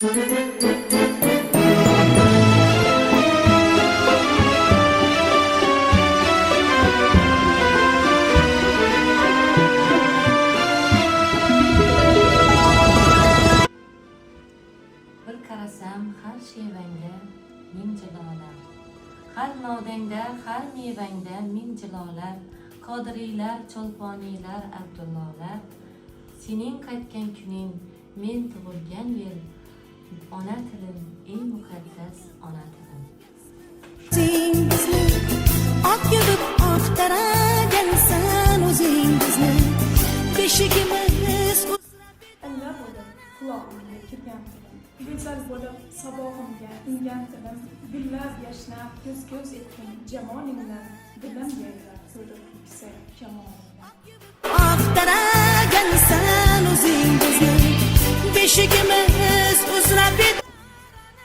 qarasam har shevangda ming jilolar, har nodangda har mevangda ming jilolar, qodiriylar, cholponiylar, abdullolar. Sening qaytgan kuning, men tug'ilgan yil, ona tilim, eng muqaddas ona tilim. O'zingizni ot yurib oqtaragansan, o'zingizni beshigimiz Alla bo'lib qulog'imga kirgan tilim, go'zal bo'lib sabog'imga ingan tilim, gullar yashnab ko'z etdim jamolingdan, dilim yayrab to'lib yuksak kamolingdan. oqtaragansan, o'zingizni beshigimiz uzra bet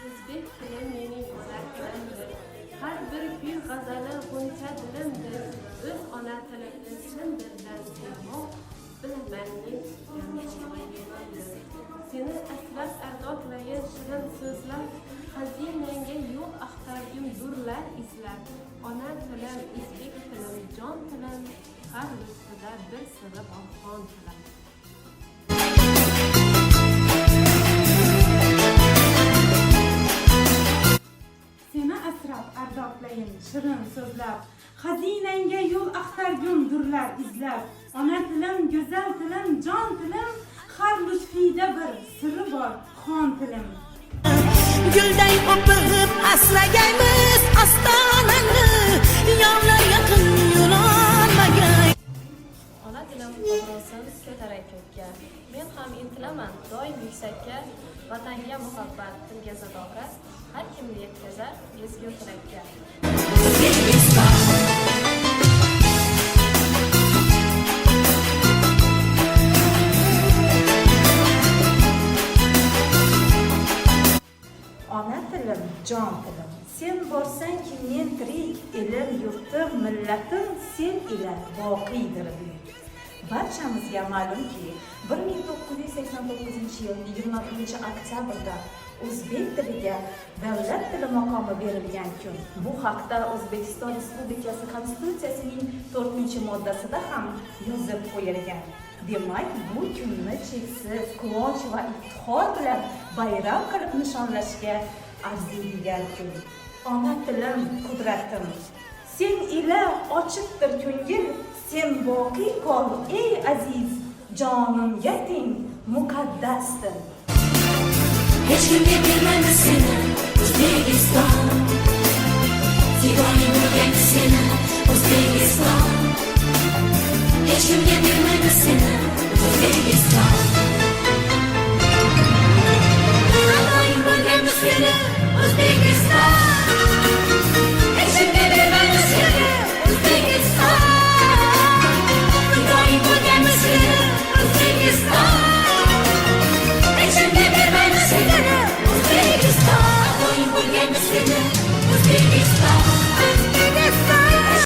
O'zbek tili mening o'zak tilimdir. Har bir kuy g'azali g'uncha dilimdir. O'z ona tilimni sindirdan sevmoq, bilaman men tutgan Seni asrab ardodlayin shirin so'zlar, xazinangga yo'q axtargim durlar izlab. Ona tilim, o'zbek tilim, jon tilim, har lutfida bir siri bor xon tilim. Seni asrab ardodlayin shirin so'zlab, xazinangga yo'l axtargum durlar izlab. Ona tilim, go'zal tilim, jon tilim, har lutfida bir siri bor xon tilim. gulday o'pib asragaymiz ostonani, yovlar yaqin yo'lolmagay. Ona tilim obro'sin ko'taray ko'kka. Men ham intilaman doim yuksakka. Vatanga muhabbat, tilga sadoqat, har kimni yetkazar ezgu tilakka. Ona tilim, jon tilim, sen borsang men tirik, elim, yurtim, millatim sen ila boqiydir buyuk. Barchamizga ma'lumki, 1989-yil 26-oktyabrda o'zbek tiliga davlat tili maqomi berilgan kun. Bu haqda O'zbekiston Respublikasi Konstitutsiyasining 4-moddasida ham yozib qo'yilgan. Demak, bu kunni cheksiz quvonch va iftixor bilan bayram qilib nishonlashga arziydigan kun. Ona tilim, qudratim, sen ila ochiqdir ko'ngil, sen boqiy qol ey aziz, jonimga teng muqaddasdir. Hech kimga bermaymiz seni, O'zbekiston. Divona bo'lgan seni, O'zbekiston. Hech kimga bermaymiz seni, O'zbekiston. Aloyin bo'lgan seni, O'zbekiston.